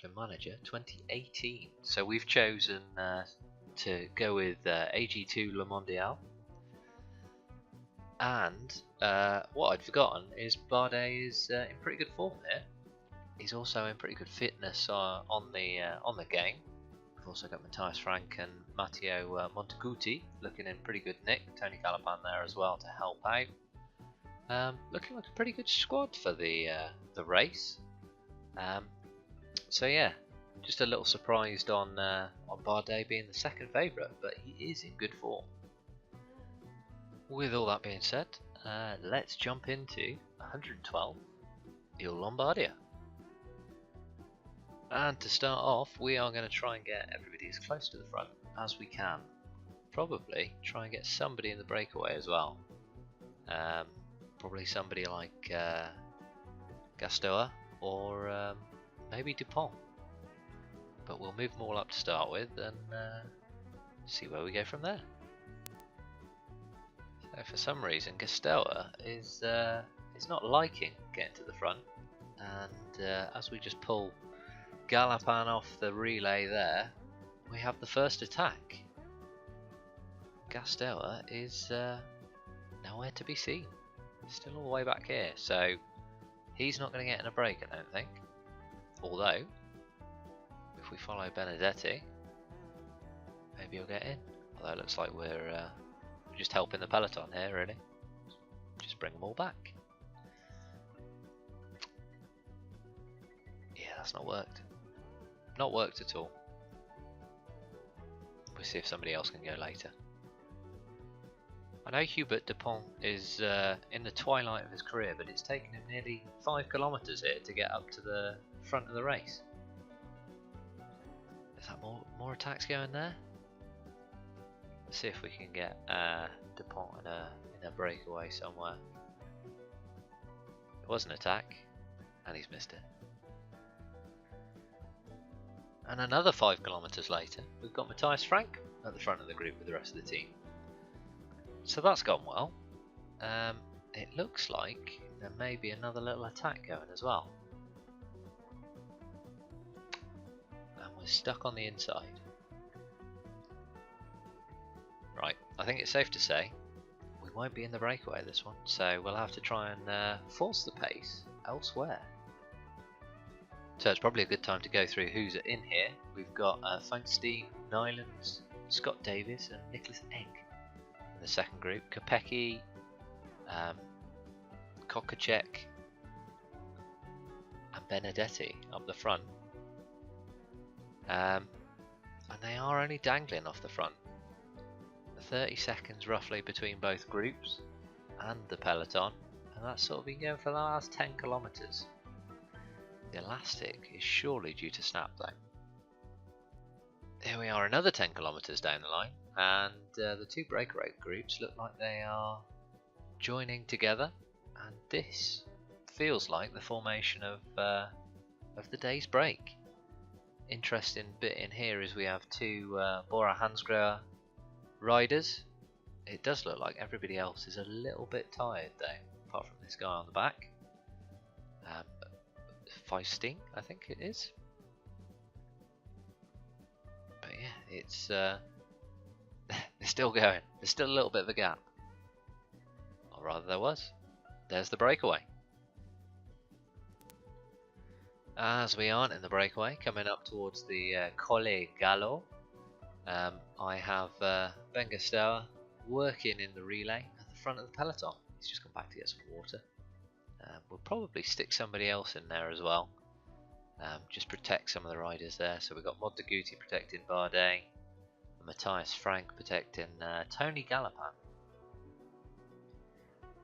Discipline Manager 2018. So we've chosen to go with AG2 Lombardia. And what I'd forgotten is Bardet is in pretty good form here. He's also in pretty good fitness on the game. We've also got Matthias Frank and Matteo Monteguti looking in pretty good nick. Tony Galopin there as well to help out. Looking like a pretty good squad for the race. So yeah, just a little surprised on Bardet being the second favourite, but he is in good form. With all that being said, let's jump into 112 Il Lombardia. And to start off, we are going to try and get everybody as close to the front as we can. Probably try and get somebody in the breakaway as well. Probably somebody like Gastoa or maybe Dupont. But we'll move them all up to start with and see where we go from there. So for some reason, Gastoa is not liking getting to the front, and as we just pull Galopin off the relay there, we have the first attack. Gastoa is nowhere to be seen. Still all the way back here, so he's not going to get in a break, I don't think. Although, if we follow Benedetti, maybe he'll get in. Although it looks like we're just helping the peloton here, really. Just bring them all back. Yeah, that's not worked. Not worked at all. We'll see if somebody else can go later. I know Hubert Dupont is in the twilight of his career, but it's taken him nearly 5 kilometres here to get up to the front of the race. Is that more attacks going there? Let's see if we can get Dupont in a breakaway somewhere. It was an attack, and he's missed it. And another 5 kilometres later, we've got Matthias Frank at the front of the group with the rest of the team. So that's gone well. It looks like there may be another little attack going as well. And we're stuck on the inside. Right, I think it's safe to say we won't be in the breakaway this one, so we'll have to try and force the pace elsewhere. So it's probably a good time to go through who's in here. We've got Feinstein, Nylands, Scott Davis and Nicholas Egg in the second group. Kopecky, Kokacek and Benedetti up the front. And they are only dangling off the front. 30 seconds roughly between both groups and the peloton, and that's sort of been going for the last 10 kilometres. The elastic is surely due to snap though. Here we are, another 10 kilometres down the line, and the two breakaway groups look like they are joining together, and this feels like the formation of the day's break. Interesting bit in here is we have two Bora Hansgrohe riders. It does look like everybody else is a little bit tired though, apart from this guy on the back. Feisting, I think it is. But yeah, it's they're still going. There's still a little bit of a gap. Or rather there was. There's the breakaway. As we aren't in the breakaway, coming up towards the Colle Gallo, I have Ben Gastoa working in the relay at the front of the peloton. He's just come back to get some water. We'll probably stick somebody else in there as well. Just protect some of the riders there. So we've got Monteguti protecting Bardet, and Matthias Frank protecting Tony Galopin.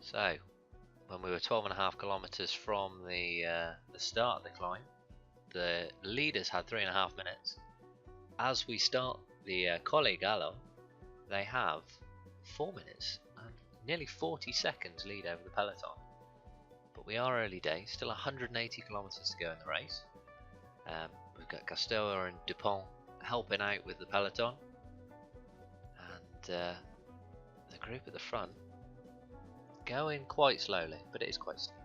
So when we were 12.5 kilometres from the start of the climb, the leaders had 3.5 minutes. As we start the Colle Gallo, they have 4 minutes and nearly 40 seconds lead over the peloton. But we are early days, still 180 kilometres to go in the race. We've got Gastoa and Dupont helping out with the peloton, and the group at the front going quite slowly, but it is quite steep.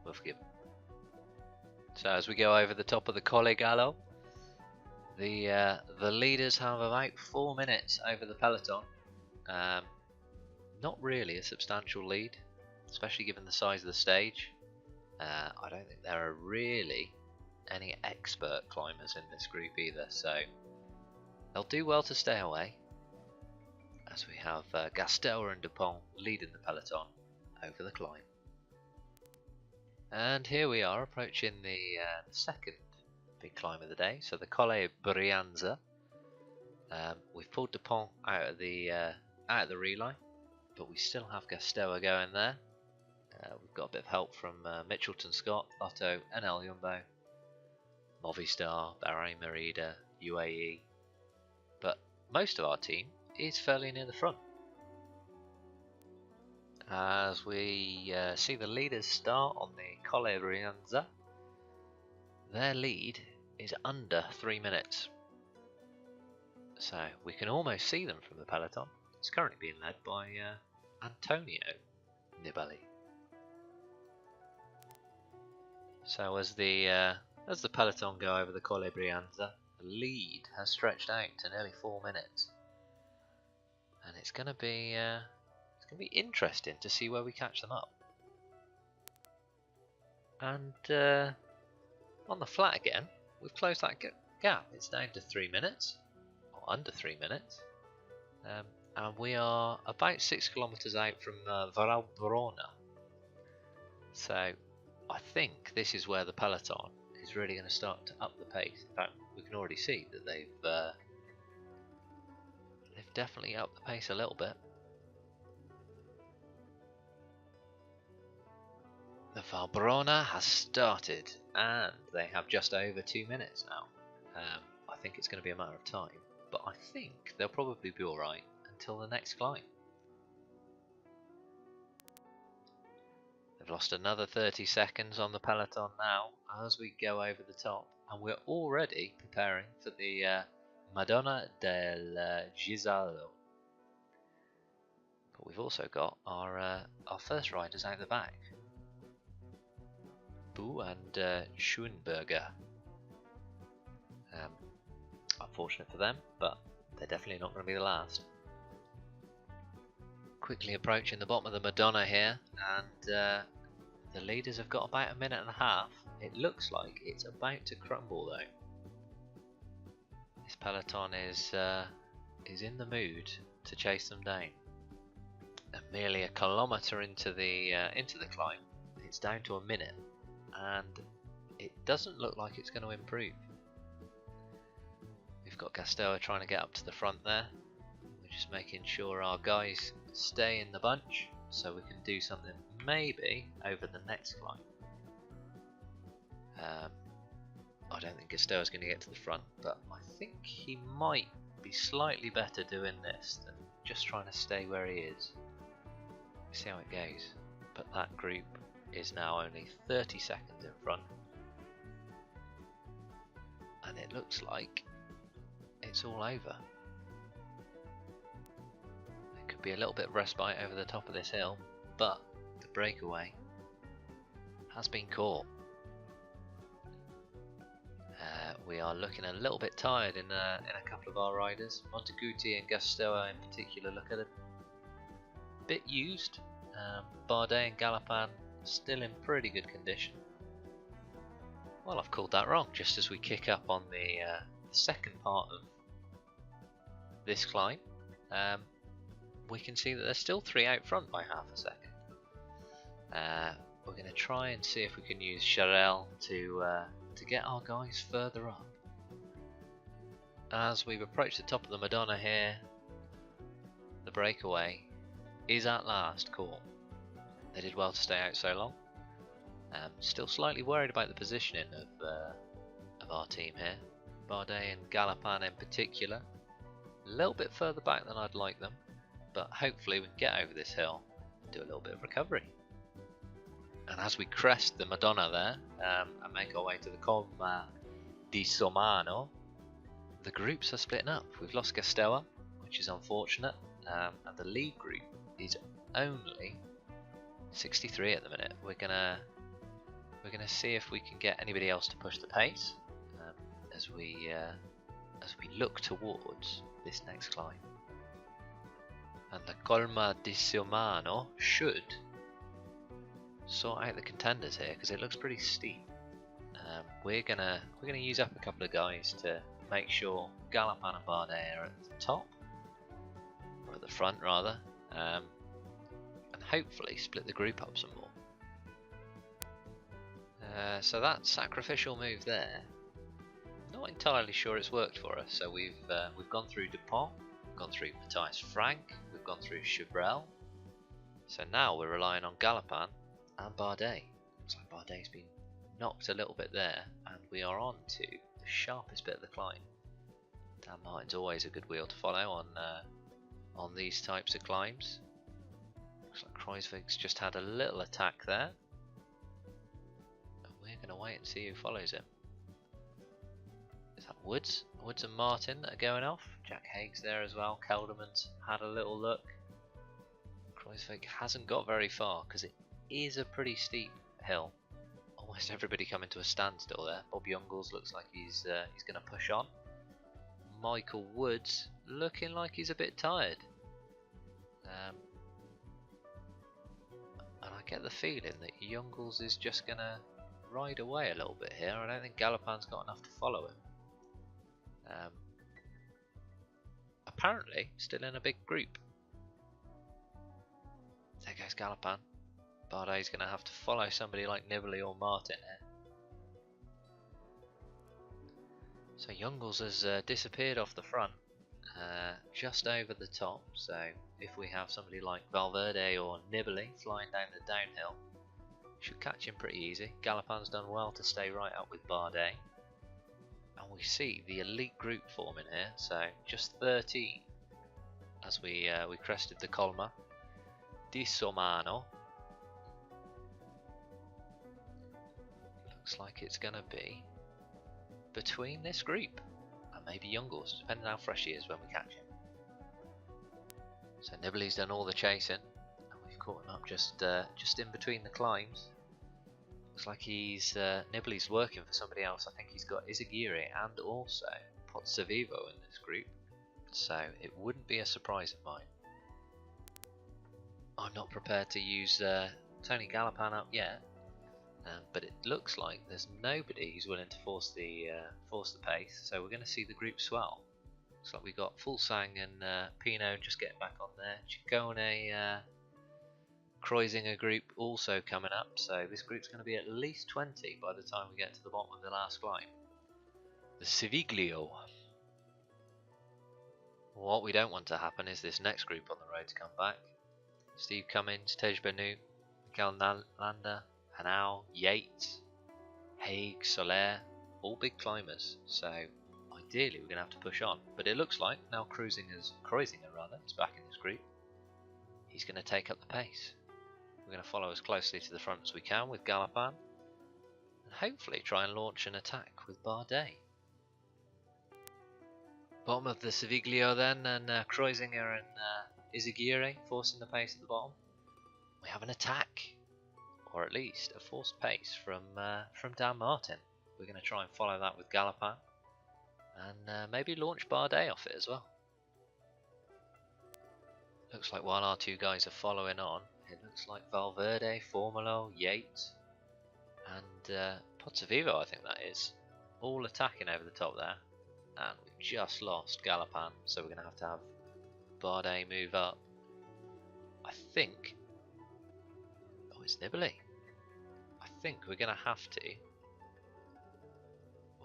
We'll forgive them. So as we go over the top of the Colle Gallo, The leaders have about 4 minutes over the peloton. Not really a substantial lead, especially given the size of the stage. I don't think there are really any expert climbers in this group either, so they'll do well to stay away, as we have Gasteller and Dupont leading the peloton over the climb. And here we are approaching the second big climb of the day, so the Colle Brianza. We've pulled Dupont out of the relay, but we still have Gasteller going there. We've got a bit of help from Mitchelton Scott, Lotto, NL Jumbo, Movistar, Bahrain Merida, UAE, but most of our team is fairly near the front. As we see the leaders start on the Colle Brianza, their lead is under 3 minutes. So we can almost see them from the peloton. It's currently being led by Antonio Nibali. So as the peloton go over the Colle Brianza, the lead has stretched out to nearly 4 minutes, and it's going to be interesting to see where we catch them up. And on the flat again, we've closed that gap. It's down to 3 minutes, or under 3 minutes, and we are about 6 kilometers out from Valbrona. So I think this is where the peloton is really going to start to up the pace. In fact, we can already see that they've definitely upped the pace a little bit. The Valbrona has started, and they have just over 2 minutes now. I think it's going to be a matter of time, but I think they'll probably be alright until the next climb. They've lost another 30 seconds on the peloton now as we go over the top, and we're already preparing for the Madonna del Gisalo. But we've also got our first riders out the back, Boo and Schoenberger. Unfortunate for them, but they're definitely not going to be the last. Quickly approaching the bottom of the Madonna here, and the leaders have got about 1.5 minutes. It looks like it's about to crumble though. This peloton is in the mood to chase them down. And merely 1 kilometre into the climb, it's down to 1 minute, and it doesn't look like it's going to improve. We've got Gasteller trying to get up to the front there. We're just making sure our guys stay in the bunch so we can do something maybe over the next climb. I don't think Gasteller's going to get to the front, but I think he might be slightly better doing this than just trying to stay where he is. See how it goes. But that group is now only 30 seconds in front, and it looks like it's all over. There could be a little bit of respite over the top of this hill, but the breakaway has been caught. We are looking a little bit tired in a couple of our riders. Monteguti and Gasteller in particular look a bit used. Bardet and Galopin still in pretty good condition. Well, I've called that wrong. Just as we kick up on the second part of this climb, we can see that there's still 3 out front by half a second. We're going to try and see if we can use Charel to get our guys further up. As we've approached the top of the Madonna here, the breakaway is at last caught. They did well to stay out so long. Still slightly worried about the positioning of our team here. Bardet and Galopin in particular, a little bit further back than I'd like them, but hopefully we can get over this hill and do a little bit of recovery. And as we crest the Madonna there and make our way to the Comma di Somano, the groups are splitting up. We've lost Gasteller, which is unfortunate, and the lead group is only 63 at the minute. We're gonna see if we can get anybody else to push the pace as we as we look towards this next climb. And the Colma di Siomano should sort out the contenders here, because it looks pretty steep. We're gonna use up a couple of guys to make sure Galapan and Bardet are at the top, or at the front rather, and hopefully split the group up some more. So that sacrificial move there, not entirely sure it's worked for us. So we've gone through Dupont, we've gone through Matthias Frank, we've gone through Chabrel. So now we're relying on Galapan and Bardet. Looks like Bardet's been knocked a little bit there, and we are on to the sharpest bit of the climb. Dan Martin's always a good wheel to follow on these types of climbs. Looks like Kreuzweg's just had a little attack there. And we're going to wait and see who follows him. Is that Woods? Woods and Martin that are going off. Jack Haig's there as well. Kelderman's had a little look. Kreuzweg hasn't got very far because it is a pretty steep hill. Almost everybody coming to a standstill there. Bob Youngles looks like he's going to push on. Michael Woods looking like he's a bit tired. And I get the feeling that Youngles is just going to ride away a little bit here. I don't think Galapan's got enough to follow him. Apparently still in a big group. There goes Galapan. Bardet's going to have to follow somebody like Nibali or Martin here. So Youngles has disappeared off the front, just over the top. So if we have somebody like Valverde or Nibali flying down the downhill, should catch him pretty easy. Galapan's done well to stay right up with Bardet. And we see the elite group forming here, so just 13 as we crested the Colma di Siomano. Looks like it's going to be between this group and maybe Youngles, depending on how fresh he is when we catch him. So Nibali's done all the chasing, and we've caught him up just in between the climbs. Looks like Nibali's working for somebody else. I think he's got Izagiri and also Pozzovivo in this group, so it wouldn't be a surprise of mine. I'm not prepared to use Tony Galapan up yet, but it looks like there's nobody who's willing to force the pace, so we're going to see the group swell. Looks like we got Fulsang and Pino just getting back on there. Ciccone, Kreuziger group also coming up, so this group's going to be at least 20 by the time we get to the bottom of the last climb. The Civiglio. What we don't want to happen is this next group on the road to come back. Steve Cummins, Tej Benu, Mikael Nalanda, Hanau, Yates, Haig, Soler, all big climbers, so ideally we're going to have to push on. But it looks like now Kreuziger is back in this group. He's going to take up the pace. We're going to follow as closely to the front as we can with Galapan, and hopefully try and launch an attack with Bardet. Bottom of the Civiglio then, and Kreuziger and Izagiri forcing the pace at the bottom. We have an attack, or at least a forced pace from Dan Martin. We're going to try and follow that with Galapan, and maybe launch Bardet off it as well. Looks like while our two guys are following on, it looks like Valverde, Formulo, Yates, and Pozzovivo, I think that is, all attacking over the top there. And we've just lost Galapan, so we're going to have Bardet move up. I think... oh, it's Nibali. I think we're going to have to...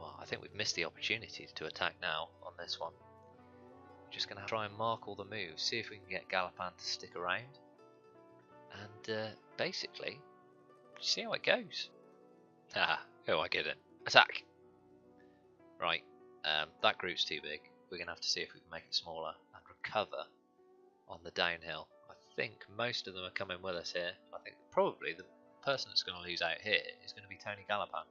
well, I think we've missed the opportunity to attack now on this one. Just going to try and mark all the moves, see if we can get Galapan to stick around, and basically see how it goes. Who I get it? Attack! Right, that group's too big. We're going to have to see if we can make it smaller and recover on the downhill. I think most of them are coming with us here. I think probably the person that's going to lose out here is going to be Tony Galapan.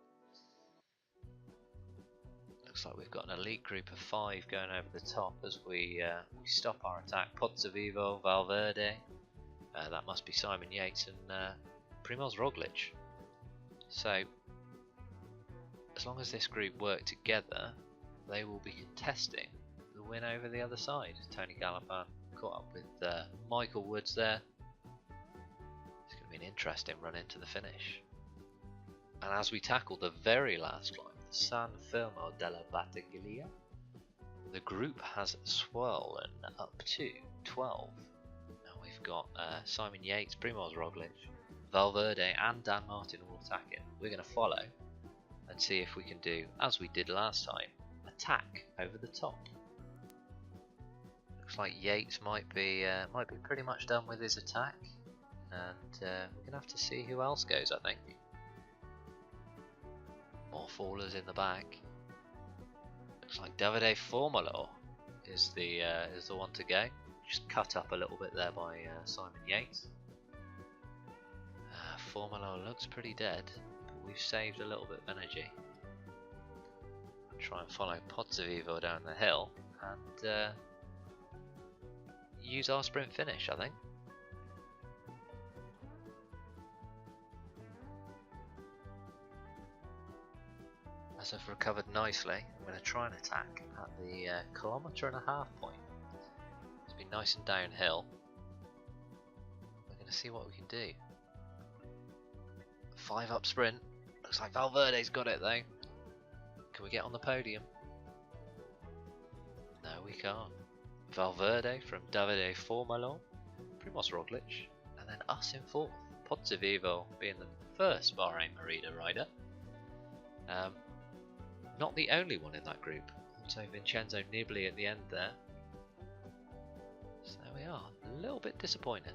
Looks like we've got an elite group of 5 going over the top as we stop our attack. Pozzovivo, Valverde, that must be Simon Yates, and Primoz Roglic. So as long as this group work together, they will be contesting the win over the other side. Tony Gallopin caught up with Michael Woods there. It's going to be an interesting run into the finish. And as we tackle the very last climb, the San Fermo della Battaglia, the group has swollen up to 12. Now we've got Simon Yates, Primoz Roglic, Valverde and Dan Martin all attacking. We're going to follow and see if we can do, as we did last time, attack over the top. Looks like Yates might be pretty much done with his attack, and we're gonna have to see who else goes. I think more fallers in the back. Looks like Davide Formolo is the one to go. Just cut up a little bit there by Simon Yates. Formolo looks pretty dead, but we've saved a little bit of energy. I'll try and follow Pozzovivo down the hill and use our sprint finish, I think. As I've recovered nicely, I'm going to try and attack at the 1.5 point. It's been nice and downhill. We're going to see what we can do. 5 up sprint. Looks like Valverde's got it though. Can we get on the podium? No, we can't. Valverde from Davide Formolo, Primoz Roglic, and then us in 4th. Pozzovivo being the first Bahrain Merida rider. Not the only one in that group. Also Vincenzo Nibali at the end there. So we are a little bit disappointed.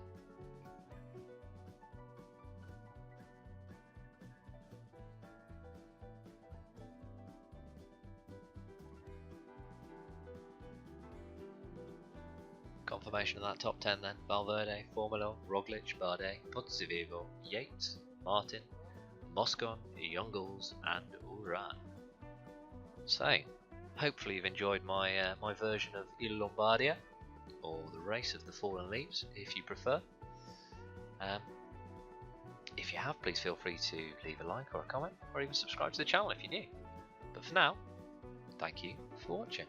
Confirmation of that top 10 then. Valverde, Formolo, Roglic, Bardet, Pozzovivo, Yates, Martin, Moscon, Jungels and Uran. So, hopefully you've enjoyed my my version of Il Lombardia, or the race of the fallen leaves if you prefer. If you have, please feel free to leave a like or a comment, or even subscribe to the channel if you're new. But for now, thank you for watching.